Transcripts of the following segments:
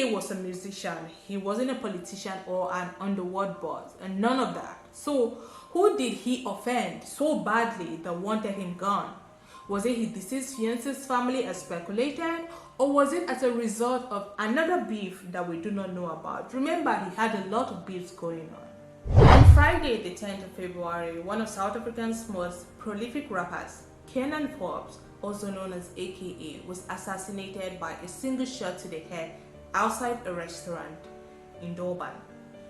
AKA was a musician. He wasn't a politician or an underworld boss, and none of that. So who did he offend so badly that wanted him gone? Was it his deceased fiance's family as speculated, or was it as a result of another beef that we do not know about? Remember, he had a lot of beefs going on. On Friday, the 10th of February, one of South Africa's most prolific rappers, Kiernan Forbes, also known as AKA, was assassinated by a single shot to the head outside a restaurant in Durban.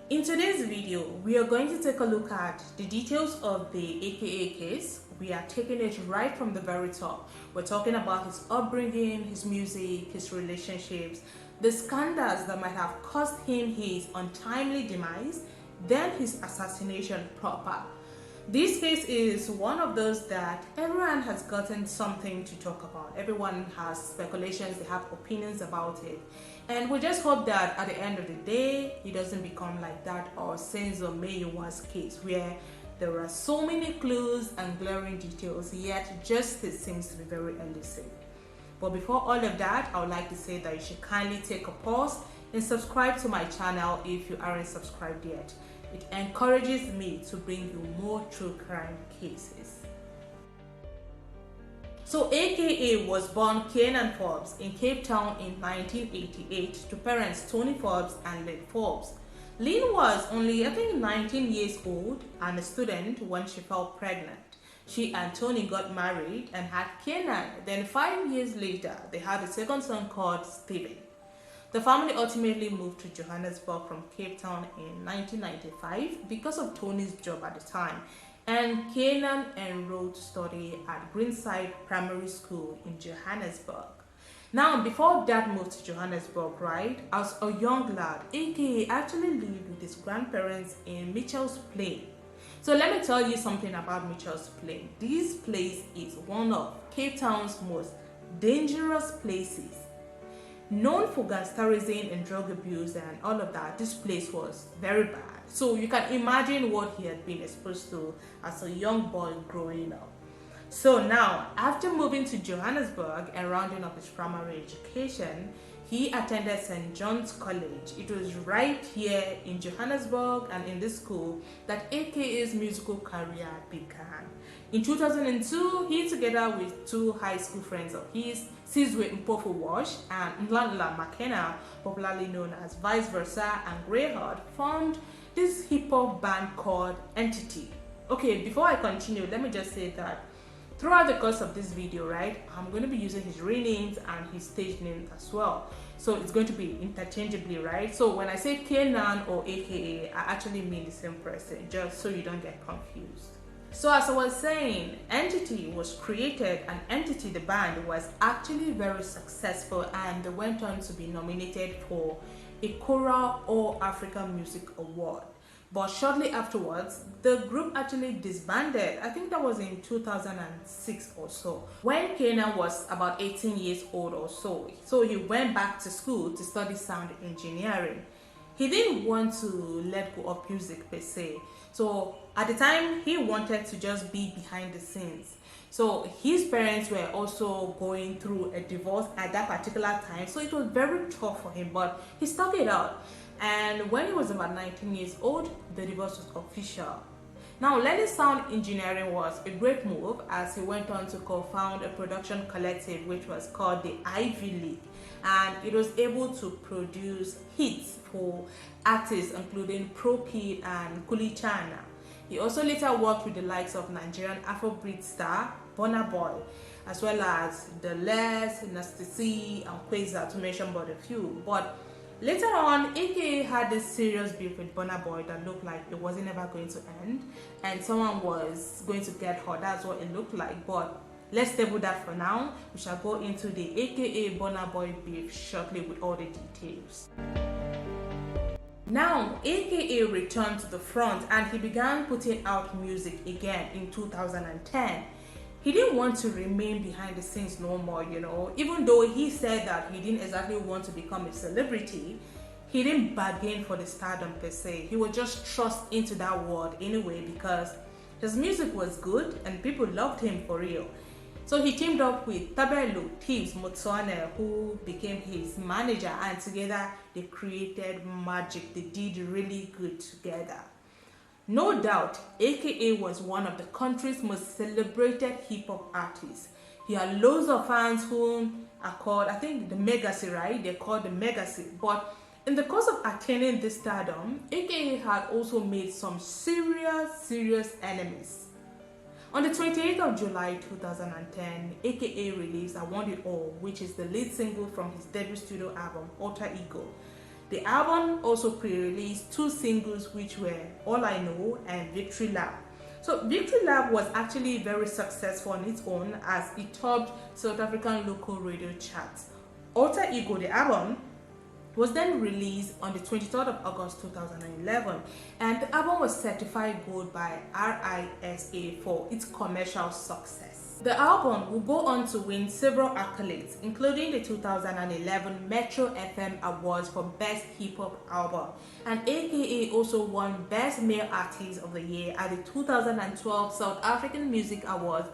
In today's video, we are going to take a look at the details of the AKA case. We are taking it right from the very top. We're talking about his upbringing, his music, his relationships, the scandals that might have cost him his untimely demise, then his assassination proper. This case is one of those that everyone has gotten something to talk about. Everyone has speculations, they have opinions about it. And we just hope that at the end of the day, it doesn't become like that or Senzo Meyiwa's case, where there are so many clues and glaring details, yet justice seems to be very elusive. But before all of that, I would like to say that you should kindly take a pause and subscribe to my channel if you aren't subscribed yet. It encourages me to bring you more true crime cases. So AKA was born Kiernan Forbes in Cape Town in 1988 to parents Tony Forbes and Lynn Forbes. Lynn was only, I think, 19 years old and a student when she fell pregnant. She and Tony got married and had Kiernan. Then 5 years later, they had a second son called Stephen. The family ultimately moved to Johannesburg from Cape Town in 1995 because of Tony's job at the time, and Kiernan enrolled to study at Greenside Primary School in Johannesburg. Now, before Dad moved to Johannesburg, right, as a young lad, AKA actually lived with his grandparents in Mitchell's Plain. So let me tell you something about Mitchell's Plain. This place is one of Cape Town's most dangerous places. Known for gangsterism and drug abuse and all of that, this place was very bad. So you can imagine what he had been exposed to as a young boy growing up. So now, after moving to Johannesburg and rounding up his primary education, he attended St. John's College. It was right here in Johannesburg and in this school that AKA's musical career began. In 2002, he, together with two high school friends of his, Sizwe Mpofu Wash and Mlala McKenna, popularly known as Vice Versa and Greyheart, formed this hip-hop band called Entity. Okay, before I continue, let me just say that throughout the course of this video, right, I'm going to be using his real names and his stage name as well. So it's going to be interchangeably, right? So when I say Kiernan or AKA, I actually mean the same person, just so you don't get confused. So as I was saying, Entity was created, and Entity, the band, was actually very successful, and they went on to be nominated for a Choral All African Music Award. But shortly afterwards, the group actually disbanded. I think that was in 2006 or so, when Kiernan was about 18 years old or so. So he went back to school to study sound engineering. He didn't want to let go of music per se. So at the time, he wanted to just be behind the scenes. So his parents were also going through a divorce at that particular time. So it was very tough for him, but he stuck it out. And when he was about 19 years old, the divorce was official. Now, learning sound engineering was a great move, as he went on to co-found a production collective which was called the Ivy League, and it was able to produce hits for artists including Pro Kid and Kuli Chana. He also later worked with the likes of Nigerian Afrobeat star Burna Boy, as well as The Les, Nasty C, and Crazed, to mention but a few. But later on, AKA had this serious beef with Burna Boy that looked like it wasn't ever going to end, and someone was going to get hurt. That's what it looked like. But let's table that for now. We shall go into the AKA Burna Boy beef shortly with all the details. Now, AKA returned to the front and he began putting out music again in 2010. He didn't want to remain behind the scenes no more, you know. Even though he said that he didn't exactly want to become a celebrity, he didn't bargain for the stardom per se. He was just thrust into that world anyway because his music was good and people loved him for real. So he teamed up with Tabelo Thieves Motswane, who became his manager, and together they created magic. They did really good together. No doubt, AKA was one of the country's most celebrated hip-hop artists. He had loads of fans whom are called, I think, the Megacy, right? They're called the Megacy. But in the course of attaining this stardom, AKA had also made some serious enemies. On the 28th of July 2010, AKA released I Want It All, which is the lead single from his debut studio album, Alter Ego. The album also pre-released two singles, which were All I Know and Victory Lap. So Victory Lap was actually very successful on its own as it topped South African local radio charts. Alter Ego, the album, was then released on the 23rd of August 2011, and the album was certified gold by RISA for its commercial success. The album will go on to win several accolades, including the 2011 Metro FM Awards for Best Hip Hop Album, and AKA also won Best Male Artist of the Year at the 2012 South African Music Awards.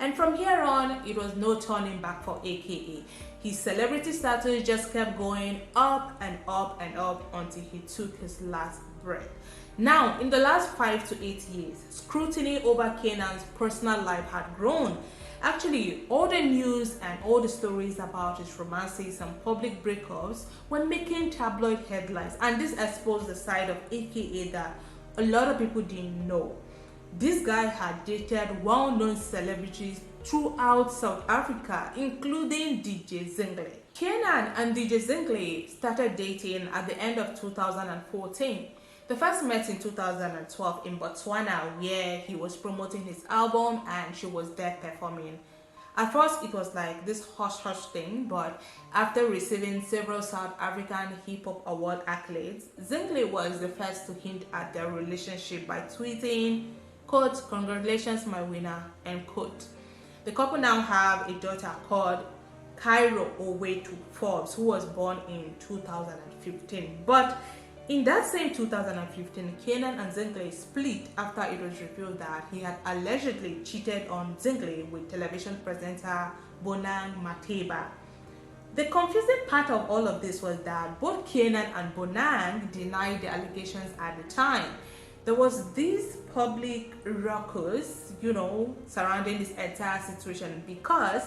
And from here on, it was no turning back for AKA. His celebrity status just kept going up and up and up until he took his last breath. Now, in the last 5 to 8 years, scrutiny over Kiernan's personal life had grown. Actually, all the news and all the stories about his romances and public breakups were making tabloid headlines, and this exposed the side of AKA that a lot of people didn't know. This guy had dated well-known celebrities throughout South Africa, including DJ Zingle. Kiernan and DJ Zingle started dating at the end of 2014. They first met in 2012 in Botswana, where he was promoting his album and she was there performing. At first, it was like this hush-hush thing, but after receiving several South African hip-hop award accolades, Zingle was the first to hint at their relationship by tweeting, quote, "Congratulations, my winner," end quote. The couple now have a daughter called Cairo Owetu Forbes, who was born in 2015. But in that same 2015, Kiernan and Zingle split after it was revealed that he had allegedly cheated on Zingle with television presenter Bonang Matheba. The confusing part of all of this was that both Kiernan and Bonang denied the allegations at the time. There was this public ruckus, surrounding this entire situation because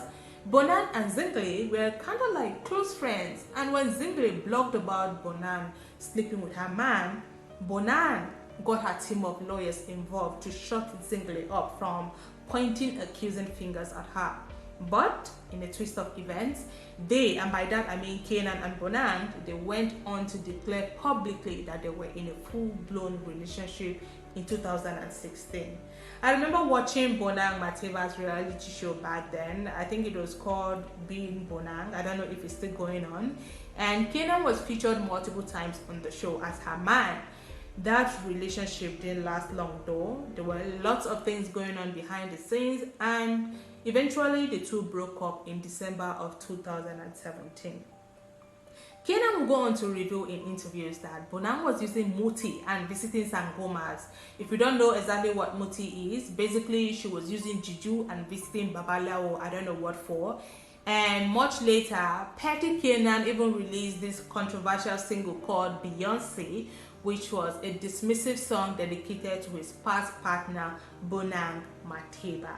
Bonang and Zingle were kind of like close friends, and when Zingle blogged about Bonang sleeping with her man, Bonang got her team of lawyers involved to shut Zingle up from pointing accusing fingers at her. But in a twist of events, they, and by that I mean Kiernan and Bonang, they went on to declare publicly that they were in a full-blown relationship in 2016. I remember watching Bonang Matheba's reality show back then. I think it was called Being Bonang. I don't know if it's still going on. And Kiernan was featured multiple times on the show as her man. That relationship didn't last long though. There were lots of things going on behind the scenes, and eventually the two broke up in December of 2017. Kiernan will go on to reveal in interviews that Bonang was using Muti and visiting Sangomas. If you don't know exactly what Muti is, basically she was using Juju and visiting Babalawo, I don't know what for. And much later, Petty Kiernan even released this controversial single called Beyonce, which was a dismissive song dedicated to his past partner, Bonang Matheba.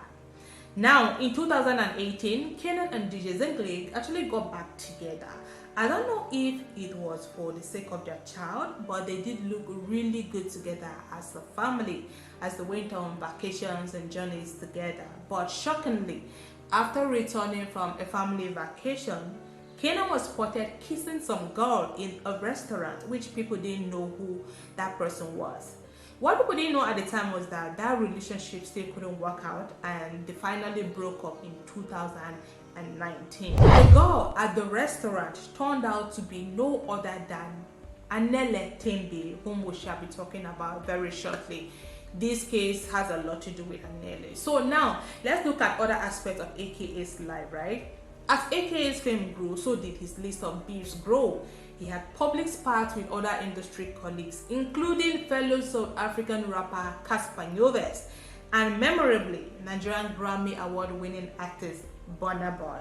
Now, in 2018, Kiernan and DJ Zingle actually got back together. I don't know if it was for the sake of their child, but they did look really good together as a family, as they went on vacations and journeys together. But shockingly, after returning from a family vacation, Kiernan was spotted kissing some girl in a restaurant, which people didn't know who that person was. What people didn't know at the time was that relationship still couldn't work out, and they finally broke up in 2019. The girl at the restaurant turned out to be no other than Anele Tembe, whom we shall be talking about very shortly. This case has a lot to do with Anele. So now, let's look at other aspects of AKA's life, right? As AKA's fame grew, so did his list of beefs grow. He had public spats with other industry colleagues, including fellow South African rapper Casper Nyovest, and memorably, Nigerian Grammy Award-winning artist Burna Boy.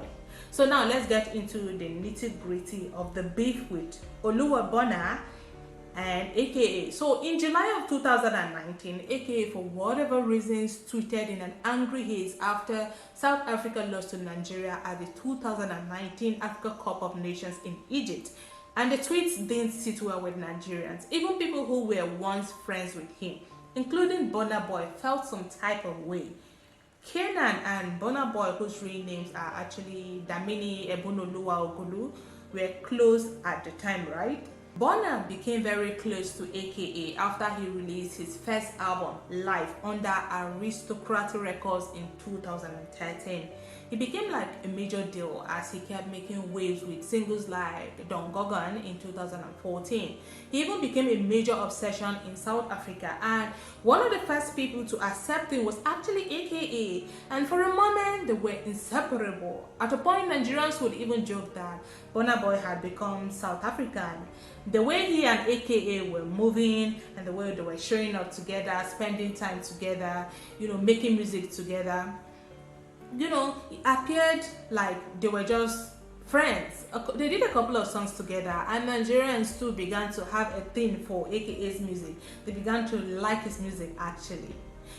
So now let's get into the nitty-gritty of the beef with Oluwabona and AKA. So in July of 2019, AKA for whatever reasons tweeted in an angry haze after South Africa lost to Nigeria at the 2019 Africa Cup of Nations in Egypt. And the tweets didn't sit well with Nigerians. Even people who were once friends with him, including Burna Boy, felt some type of way. Kiernan and Burna Boy, whose real names are actually Damini Ebunoluwa Ogulu, were close at the time, right? Burna became very close to AKA after he released his first album, Live, under Aristocrat Records in 2013. He became like a major deal as he kept making waves with singles like Don Gogan in 2014. He even became a major obsession in South Africa, and one of the first people to accept him was actually AKA, and for a moment they were inseparable. At a point, Nigerians would even joke that Burna Boy had become South African. The way he and AKA were moving and the way they were showing up together, spending time together, making music together, it appeared like they were just friends. They did a couple of songs together, and Nigerians too began to have a thing for AKA's music. They began to like his music actually.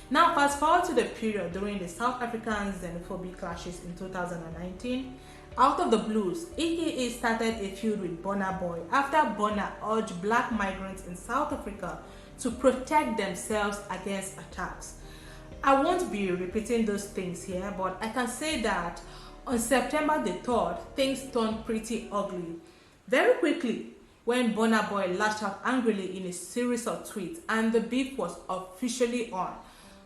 Now fast forward to the period during the South African xenophobic clashes in 2019. Out of the blues, AKA started a feud with Burna Boy after Burna urged black migrants in South Africa to protect themselves against attacks. I won't be repeating those things here, but I can say that on September the 3rd, things turned pretty ugly. Very quickly, when Burna Boy lashed out angrily in a series of tweets and the beef was officially on.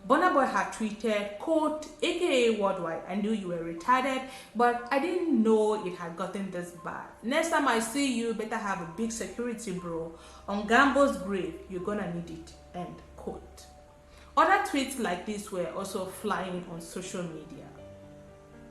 Burna Boy had tweeted, quote, AKA worldwide, I knew you were retarded, but I didn't know it had gotten this bad. Next time I see you, better have a big security, bro. On Gambo's grave, you're gonna need it, end quote. Other tweets like this were also flying on social media.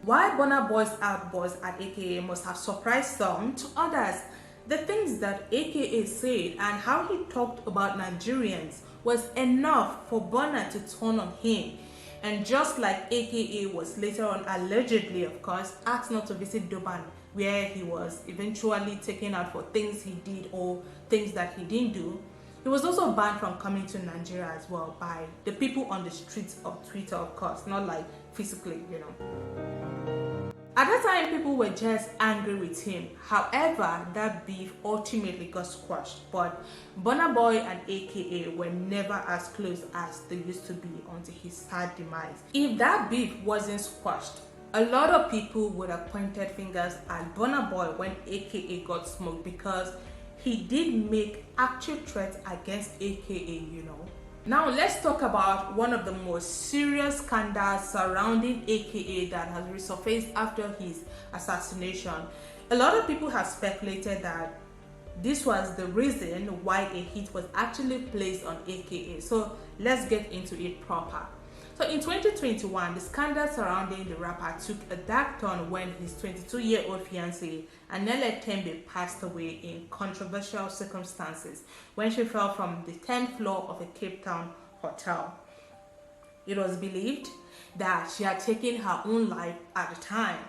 While Burna Boy's outburst at AKA must have surprised some, to others, the things that AKA said and how he talked about Nigerians was enough for Burna to turn on him. And just like AKA was later on allegedly, of course, asked not to visit Durban, where he was eventually taken out for things he did or things that he didn't do, he was also banned from coming to Nigeria as well by the people on the streets of Twitter, of course, not like physically, At that time, people were just angry with him. However, that beef ultimately got squashed, but Burna Boy and AKA were never as close as they used to be until his sad demise. If that beef wasn't squashed, a lot of people would have pointed fingers at Burna Boy when AKA got smoked because he did make actual threats against AKA, Now let's talk about one of the most serious scandals surrounding AKA that has resurfaced after his assassination. A lot of people have speculated that this was the reason why a hit was actually placed on AKA. So let's get into it proper. So in 2021, the scandal surrounding the rapper took a dark turn when his 22-year-old fiancée, Anele Tembe, passed away in controversial circumstances when she fell from the 10th floor of a Cape Town hotel. It was believed that she had taken her own life at the time,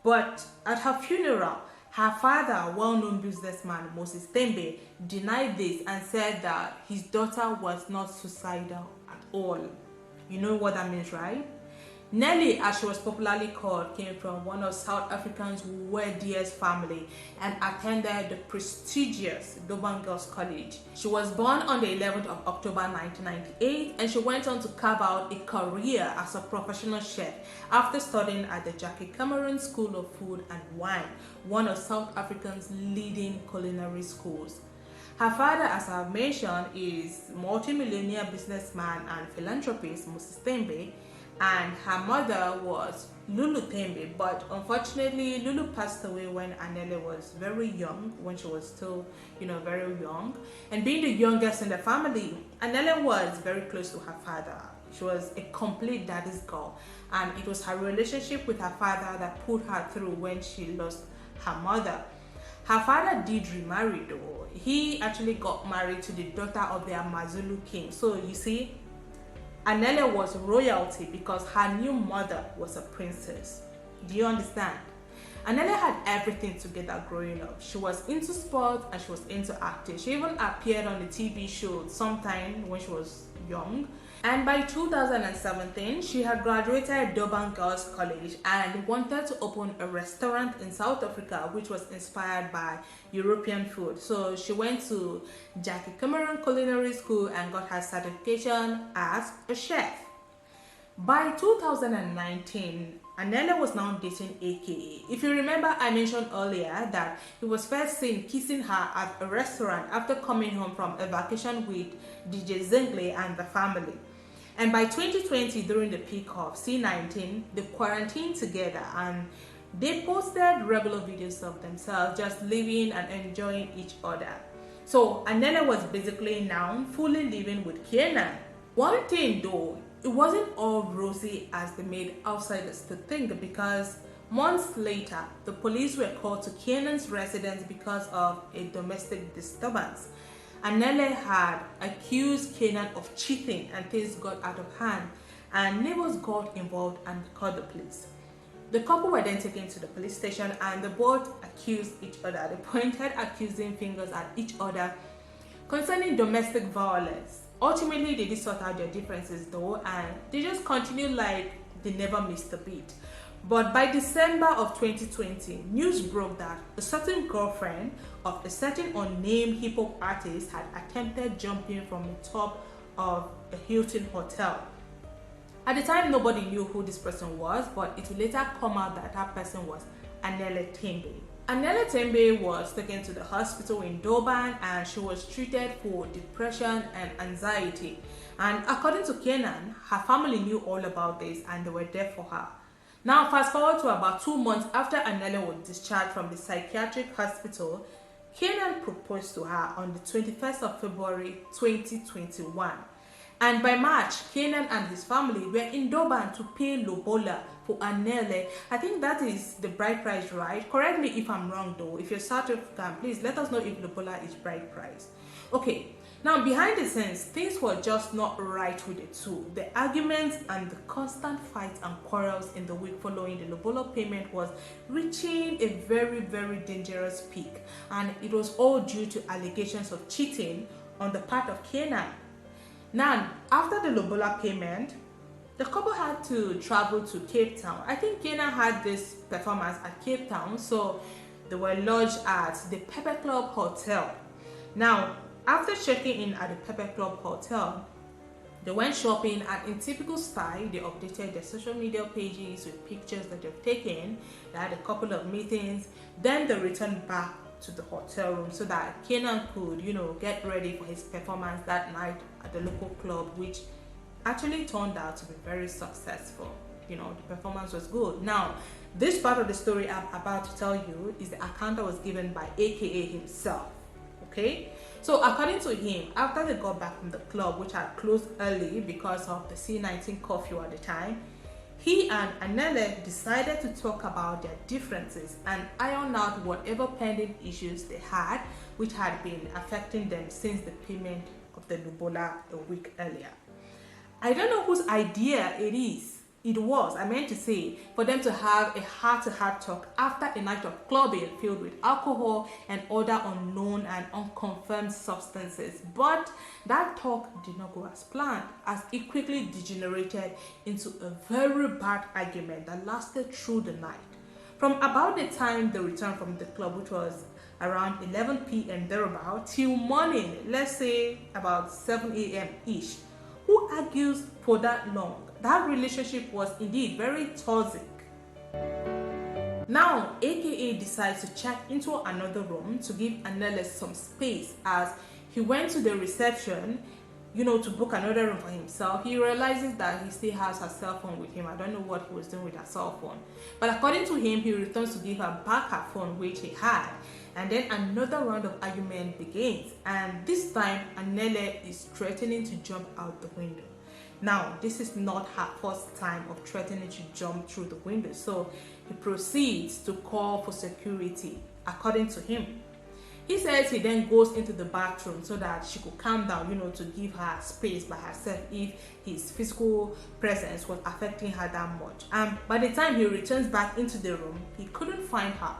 but at her funeral, her father, well-known businessman Moses Tembe, denied this and said that his daughter was not suicidal at all. You know what that means, right? Nelly, as she was popularly called, came from one of South Africa's wealthiest family and attended the prestigious Durban Girls College. She was born on the 11th of October 1998, and she went on to carve out a career as a professional chef after studying at the Jackie Cameron School of Food and Wine, one of South Africa's leading culinary schools. Her father, as I've mentioned, is multi-millionaire businessman and philanthropist Moses Tembe, and her mother was Lulu Tembe, but unfortunately Lulu passed away when Anele was very young, when she was still, very young. And being the youngest in the family, Anele was very close to her father. She was a complete daddy's girl, and it was her relationship with her father that put her through when she lost her mother. Her father did remarry though. He actually got married to the daughter of the Amazulu king. So you see, Anele was royalty because her new mother was a princess. Do you understand? Anele had everything together growing up. She was into sports and she was into acting. She even appeared on the TV show sometime when she was young. And by 2017, she had graduated Durban Girls College and wanted to open a restaurant in South Africa which was inspired by European food. So she went to Jackie Cameron Culinary School and got her certification as a chef. By 2019, Anele was now dating AKA. If you remember, I mentioned earlier that he was first seen kissing her at a restaurant after coming home from a vacation with DJ Zingle and the family. And by 2020, during the peak of C19, they quarantined together and they posted regular videos of themselves just living and enjoying each other. So Anele was basically now fully living with Kiernan. One thing though, it wasn't all rosy as they made outsiders to think, because months later, the police were called to Kiernan's residence because of a domestic disturbance. Anele had accused Kiernan of cheating and things got out of hand, and neighbors got involved and called the police. The couple were then taken to the police station and they both accused each other. They pointed accusing fingers at each other concerning domestic violence. Ultimately, they did sort out their differences though, and they just continued like they never missed a beat. But by December of 2020, news broke that a certain girlfriend of a certain unnamed hip-hop artist had attempted jumping from the top of a Hilton hotel. At the time, nobody knew who this person was, but it would later come out that that person was Anele Tembe. Anele Tembe was taken to the hospital in Durban and she was treated for depression and anxiety. And according to Kiernan, her family knew all about this and they were there for her. Now fast forward to about 2 months after Anele was discharged from the psychiatric hospital, Kiernan proposed to her on the 21st of February 2021. And by March, Kiernan and his family were in Durban to pay lobola for Anele. I think that is the bride price, right? Correct me if I'm wrong though. If you're South African, please let us know if lobola is bride price. Okay, now behind the scenes, things were just not right with the two. The arguments and the constant fights and quarrels in the week following the lobola payment was reaching a very, very dangerous peak. And it was all due to allegations of cheating on the part of Kiernan. Now, after the lobola payment, the couple had to travel to Cape Town. I think Kiernan had this performance at Cape Town, so they were lodged at the Pepper Club Hotel. Now, after checking in at the Pepper Club Hotel, they went shopping and in typical style, they updated their social media pages with pictures that they've taken. They had a couple of meetings, then they returned back to the hotel room so that Kiernan could, get ready for his performance that night at the local club, which actually turned out to be very successful. The performance was good. Now, this part of the story I'm about to tell you is the account that was given by AKA himself. Okay, so according to him, after they got back from the club, which had closed early because of the C19 curfew at the time, he and Anele decided to talk about their differences and iron out whatever pending issues they had, which had been affecting them since the payment of the lobola a week earlier. I don't know whose idea it was, I meant to say, for them to have a heart-to-heart talk after a night of clubbing filled with alcohol and other unknown and unconfirmed substances. But that talk did not go as planned, as it quickly degenerated into a very bad argument that lasted through the night. From about the time they returned from the club, which was around 11 p.m. thereabout, till morning, let's say about 7 a.m. ish. Who argues for that long? That relationship was indeed very toxic. Now, AKA decides to check into another room to give Anele some space. As he went to the reception, to book another room for himself, he realizes that he still has her cell phone with him. I don't know what he was doing with her cell phone. But according to him, he returns to give her back her phone, which he had. And then another round of argument begins. And this time, Anele is threatening to jump out the window. Now, this is not her first time of threatening to jump through the window. So he proceeds to call for security, according to him. He says he then goes into the bathroom so that she could calm down, to give her space by herself if his physical presence was affecting her that much. And by the time he returns back into the room, he couldn't find her.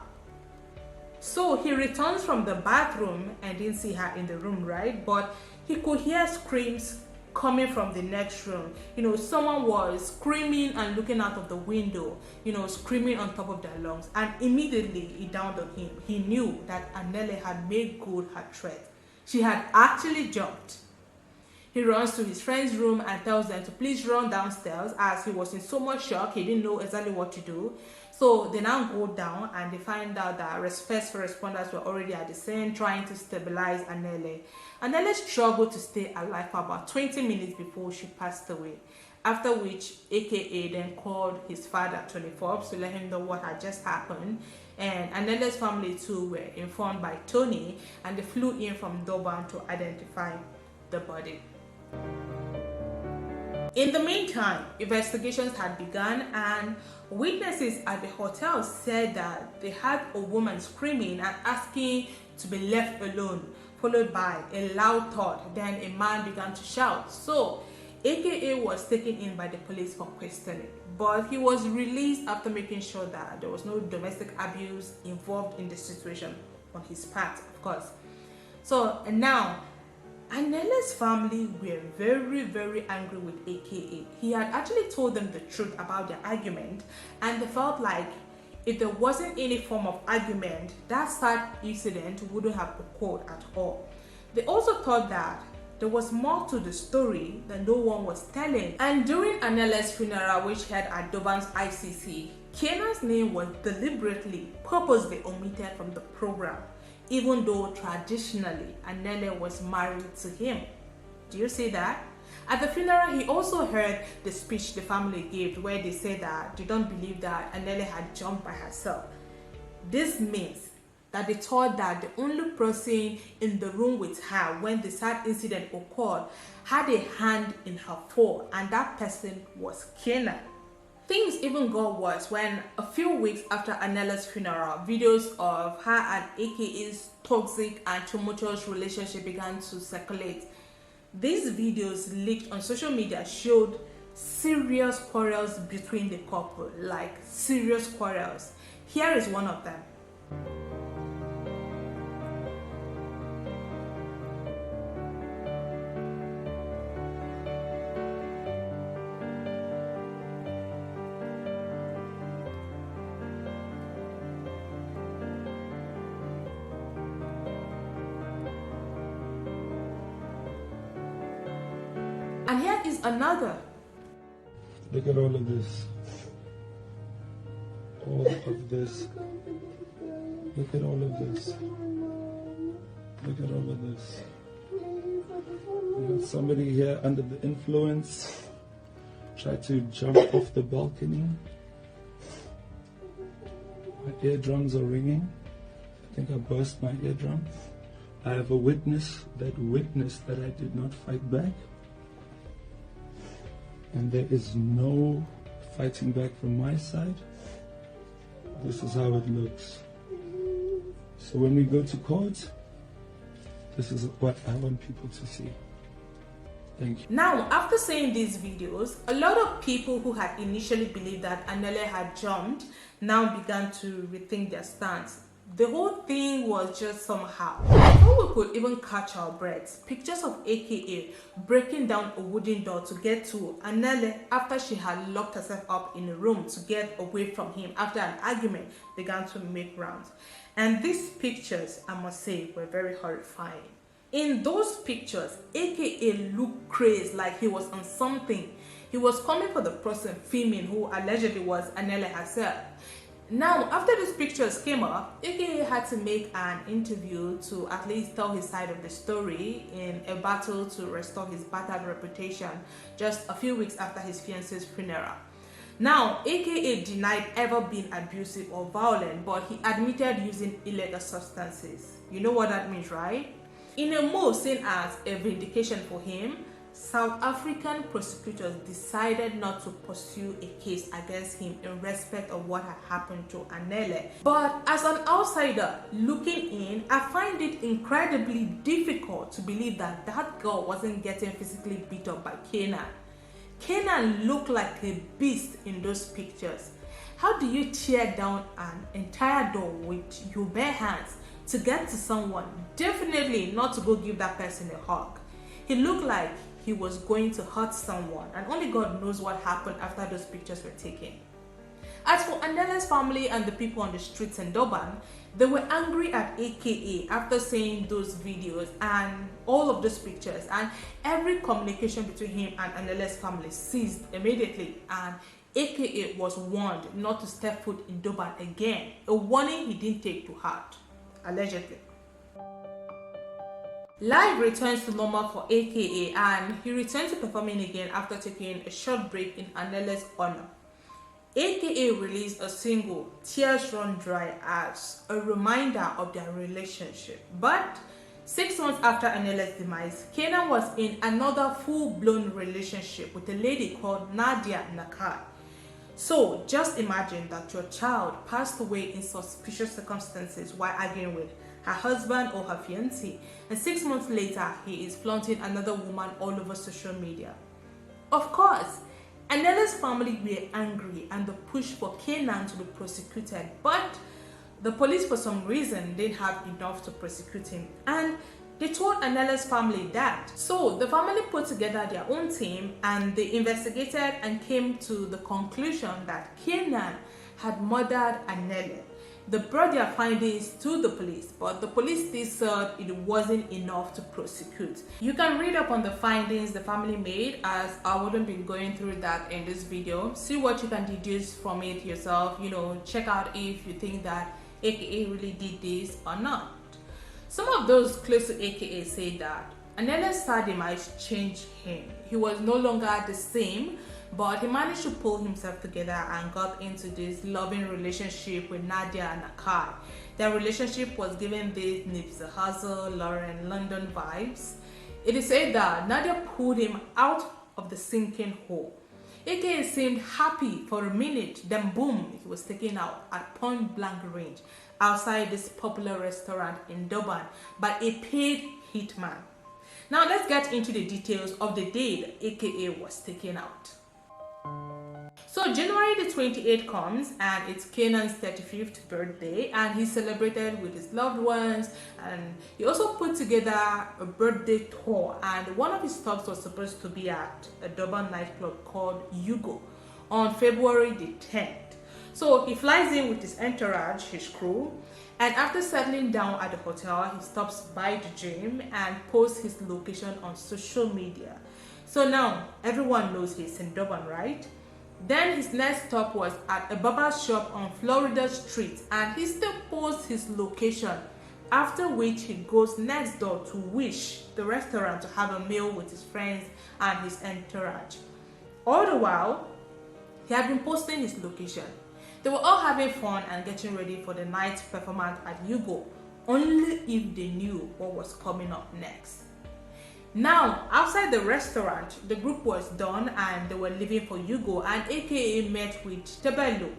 So he returns from the bathroom and didn't see her in the room, right? But he could hear screams coming from the next room. Someone was screaming and looking out of the window, screaming on top of their lungs. And immediately it dawned on him. He knew that Anele had made good her threat. She had actually jumped. He runs to his friend's room and tells them to please run downstairs, as he was in so much shock, he didn't know exactly what to do. So they now go down and they find out that first responders were already at the scene trying to stabilize Anele. Anele struggled to stay alive for about 20 minutes before she passed away, after which AKA then called his father, Tony Forbes, to let him know what had just happened. And Anele's family too were informed by Tony, and they flew in from Durban to identify the body. In the meantime, investigations had begun, and witnesses at the hotel said that they heard a woman screaming and asking to be left alone, followed by a loud thud. Then a man began to shout. So AKA was taken in by the police for questioning, but he was released after making sure that there was no domestic abuse involved in the situation on his part, of course. So now Anele's family were very, very angry with AKA. He had actually told them the truth about their argument, and they felt like if there wasn't any form of argument, that sad incident wouldn't have occurred at all. They also thought that there was more to the story that no one was telling. And during Anele's funeral, which held at Durban's ICC, Kiernan's name was deliberately, purposely omitted from the program, even though traditionally Anele was married to him. Do you see that? At the funeral, he also heard the speech the family gave where they said that they don't believe that Anele had jumped by herself. This means that they thought that the only person in the room with her when the sad incident occurred had a hand in her fall, and that person was Kiernan. Things even got worse when a few weeks after Anele's funeral, videos of her and AKA's toxic and tumultuous relationship began to circulate. These videos leaked on social media showed serious quarrels between the couple, like serious quarrels. Here is one of them. And here is another. Look at all of this. All of this. Look at all of this. Look at all of this. You got somebody here under the influence. Tried to jump off the balcony. My eardrums are ringing. I think I burst my eardrum. I have a witness that witnessed that I did not fight back. And there is no fighting back from my side. This is how it looks. So when we go to court, this is what I want people to see. Thank you. Now, after seeing these videos, a lot of people who had initially believed that Anele had jumped now began to rethink their stance. The whole thing was just somehow. Before we could even catch our breaths, pictures of AKA breaking down a wooden door to get to Anele after she had locked herself up in a room to get away from him after an argument began to make rounds. And these pictures, I must say, were very horrifying. In those pictures, AKA looked crazed, like he was on something. He was coming for the person filming, who allegedly was Anele herself. Now, after these pictures came up, AKA had to make an interview to at least tell his side of the story in a battle to restore his battered reputation just a few weeks after his fiancée's funeral. Now, AKA denied ever being abusive or violent, but he admitted using illegal substances. You know what that means, right? In a move seen as a vindication for him, South African prosecutors decided not to pursue a case against him in respect of what had happened to Anele. But as an outsider looking in, I find it incredibly difficult to believe that that girl wasn't getting physically beat up by Kiernan. Kiernan looked like a beast in those pictures. How do you tear down an entire door with your bare hands to get to someone? Definitely not to go give that person a hug. He looked like he was going to hurt someone, and only God knows what happened after those pictures were taken. As for Anele's family and the people on the streets in Durban, they were angry at AKA after seeing those videos and all of those pictures, and every communication between him and Anele's family ceased immediately, and AKA was warned not to step foot in Durban again, a warning he didn't take to heart, allegedly. Life returns to normal for AKA, and he returned to performing again after taking a short break in Anele's honor. AKA released a single, Tears Run Dry, as a reminder of their relationship. But 6 months after Anele's demise, Kiernan was in another full-blown relationship with a lady called Nadia Nakai. So just imagine that your child passed away in suspicious circumstances while arguing with her husband or her fiancée, and 6 months later he is flaunting another woman all over social media. Of course, Anele's family were angry and the push for Kiernan to be prosecuted, but the police for some reason didn't have enough to prosecute him, and they told Anele's family that. So the family put together their own team and they investigated and came to the conclusion that Kiernan had murdered Anele. They brought their findings to the police, but the police still said it wasn't enough to prosecute. You can read up on the findings the family made, as I wouldn't be going through that in this video. See what you can deduce from it yourself. Check out if you think that AKA really did this or not. Some of those close to AKA say that Anele's sad demise changed him. He was no longer the same, but he managed to pull himself together and got into this loving relationship with Nadia Nakai. Their relationship was given these Nipsey Hussle, Lauren London vibes. It is said that Nadia pulled him out of the sinking hole. AKA seemed happy for a minute, then boom, he was taken out at point blank range outside this popular restaurant in Durban by a paid hitman. Now let's get into the details of the day that AKA was taken out. So January the 28th comes and it's Kiernan's 35th birthday, and he celebrated with his loved ones, and he also put together a birthday tour, and one of his stops was supposed to be at a Durban nightclub called Hugo on February the 10th. So he flies in with his entourage, his crew, and after settling down at the hotel, he stops by the gym and posts his location on social media. So now everyone knows he's in Durban, right? Then his next stop was at a barber shop on Florida Street, and he still posts his location, after which he goes next door to Wish, the restaurant, to have a meal with his friends and his entourage. All the while, he had been posting his location. They were all having fun and getting ready for the night's performance at Hugo, only if they knew what was coming up next. Now, outside the restaurant, the group was done and they were leaving for Hugo, and AKA met with Tebelo,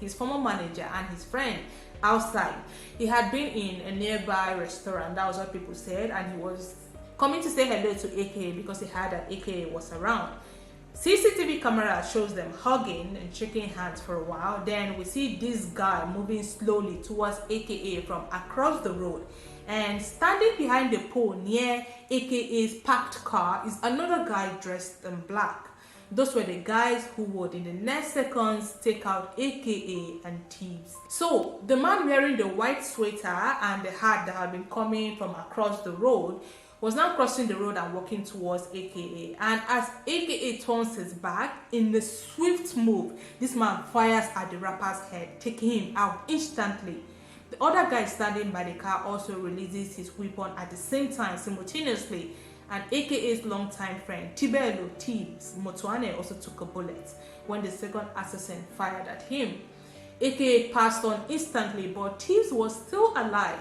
his former manager, and his friend outside. He had been in a nearby restaurant, that was what people said, and he was coming to say hello to AKA because he heard that AKA was around. CCTV camera shows them hugging and shaking hands for a while. Then we see this guy moving slowly towards AKA from across the road, and standing behind the pole near AKA's parked car is another guy dressed in black. Those were the guys who would in the next seconds take out AKA and thieves. So the man wearing the white sweater and the hat that had been coming from across the road was now crossing the road and walking towards AKA. And as AKA turns his back, in the swift move, this man fires at the rapper's head, taking him out instantly. The other guy standing by the car also releases his weapon at the same time, simultaneously, and AKA's longtime friend Tebelo Motuane also took a bullet when the second assassin fired at him. AKA passed on instantly, but Thieves was still alive.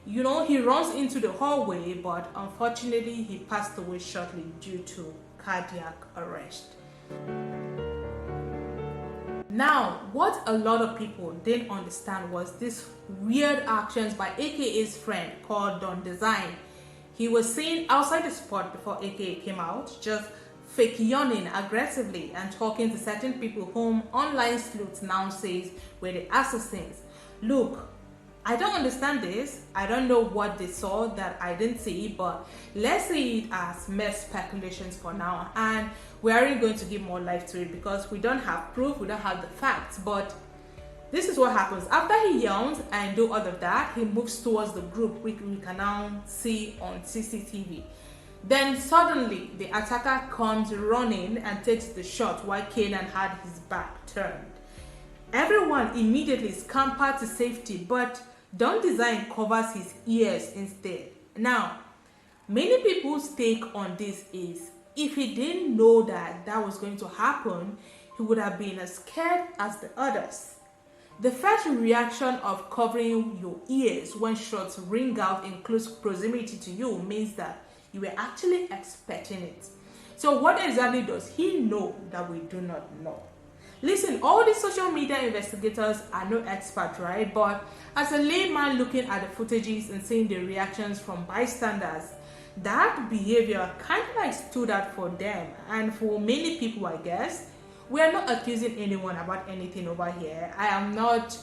He runs into the hallway, but unfortunately he passed away shortly due to cardiac arrest. Now, what a lot of people didn't understand was this weird actions by AKA's friend called Don Design. He was seen outside the spot before AKA came out, just fake yawning aggressively and talking to certain people whom online sleuths now says were the assassins. Look, I don't understand this. I don't know what they saw that I didn't see, but let's see it as mere speculations for now, and we aren't going to give more life to it because we don't have proof, we don't have the facts. But this is what happens. After he yawns and do all of that, he moves towards the group, which we can now see on CCTV. Then suddenly the attacker comes running and takes the shot while Kiernan had his back turned. Everyone immediately scampered to safety, but Don Design covers his ears instead. Now, many people's take on this is, if he didn't know that was going to happen, he would have been as scared as the others. The first reaction of covering your ears when shots ring out in close proximity to you means that you were actually expecting it. So what exactly does he know that we do not know? Listen, all these social media investigators are no experts, right? But as a layman looking at the footages and seeing the reactions from bystanders, that behavior kind of like stood out for them. And for many people, I guess, we are not accusing anyone about anything over here. I am not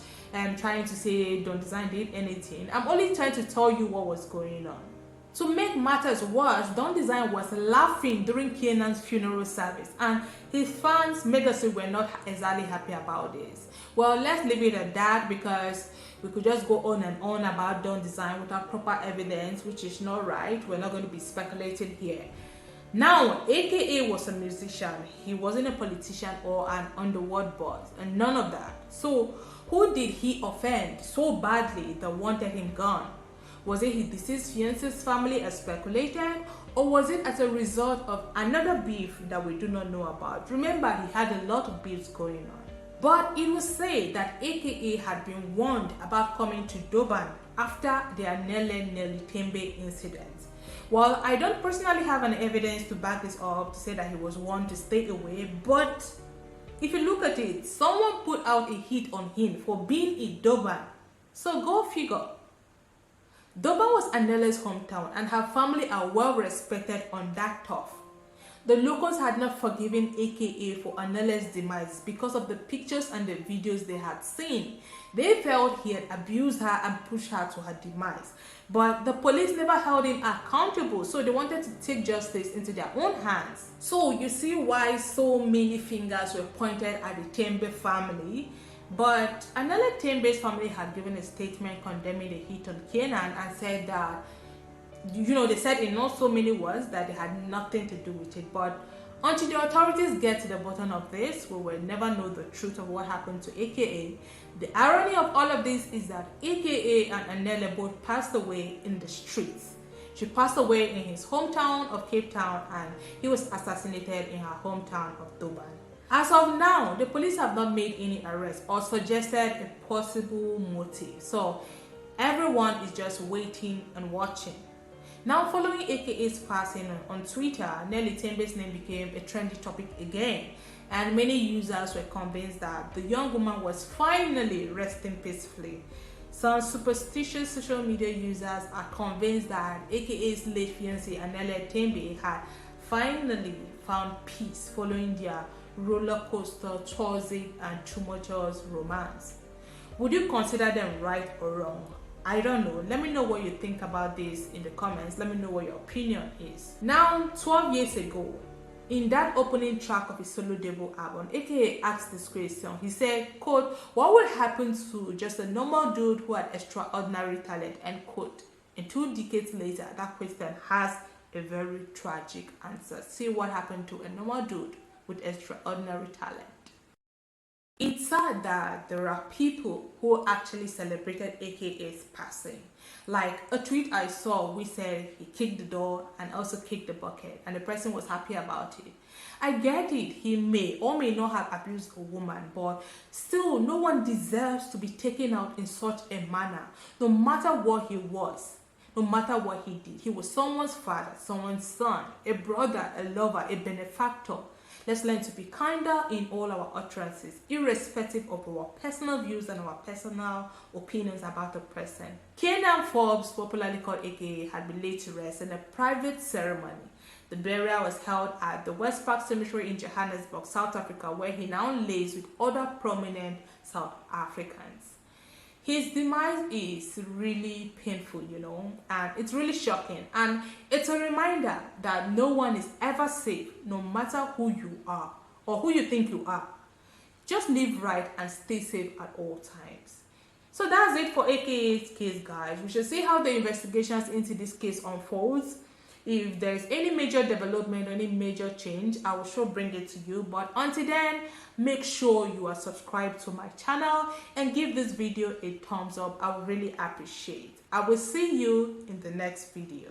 trying to say Don Design did anything. I'm only trying to tell you what was going on. To make matters worse, Don Design was laughing during Kiernan's funeral service, and his fans made us say we're not exactly happy about this. Well, let's leave it at that because we could just go on and on about Don Design without proper evidence, which is not right. We're not going to be speculating here. Now, AKA was a musician. He wasn't a politician or an underworld boss, and none of that. So, who did he offend so badly that wanted him gone? Was it his deceased fiance's family as speculated, or was it as a result of another beef that we do not know about? Remember, he had a lot of beefs going on. But it was said that AKA had been warned about coming to Durban after the Anele Tembe incident. While I don't personally have any evidence to back this up to say that he was warned to stay away, but if you look at it, someone put out a hit on him for being in Durban. So go figure. Durban was Anele's hometown, and her family are well respected on that turf. The locals had not forgiven AKA for Anele's demise because of the pictures and the videos they had seen. They felt he had abused her and pushed her to her demise. But the police never held him accountable, so they wanted to take justice into their own hands. So you see why so many fingers were pointed at the Tembe family. But Anele Tembe's family had given a statement condemning the hit on Kiernan and said that, they said in not so many words that they had nothing to do with it. But until the authorities get to the bottom of this, we will never know the truth of what happened to AKA. The irony of all of this is that AKA and Anele both passed away in the streets. She passed away in his hometown of Cape Town, and he was assassinated in her hometown of Durban. As of now, the police have not made any arrests or suggested a possible motive. So everyone is just waiting and watching. Now, following AKA's passing on Twitter, Anele Tembe's name became a trendy topic again, and many users were convinced that the young woman was finally resting peacefully. Some superstitious social media users are convinced that AKA's late fiancée Anele Tembe had finally found peace following their roller coaster, toxic and tumultuous romance. Would you consider them right or wrong? I don't know. Let me know what you think about this in the comments. Let me know what your opinion is. Now, 12 years ago, in that opening track of his solo debut album, AKA asked this question. He said, quote, "What would happen to just a normal dude who had extraordinary talent?" End quote. And 2 decades later, that question has a very tragic answer. See what happened to a normal dude with extraordinary talent. It's sad that there are people who actually celebrated AKA's passing. Like a tweet I saw, we said he kicked the door and also kicked the bucket, and the person was happy about it. I get it, he may or may not have abused a woman, but still, no one deserves to be taken out in such a manner, no matter what he was. No matter what he did, he was someone's father, someone's son, a brother, a lover, a benefactor. Let's learn to be kinder in all our utterances, irrespective of our personal views and our personal opinions about the person. Kiernan Forbes, popularly called AKA, had been laid to rest in a private ceremony. The burial was held at the West Park Cemetery in Johannesburg, South Africa, where he now lays with other prominent South Africans. His demise is really painful, and it's really shocking. And it's a reminder that no one is ever safe, no matter who you are or who you think you are. Just live right and stay safe at all times. So that's it for AKA's case, guys. We should see how the investigations into this case unfolds. If there's any major development or any major change, I will sure bring it to you. But until then, make sure you are subscribed to my channel and give this video a thumbs up. I would really appreciate it. I will see you in the next video.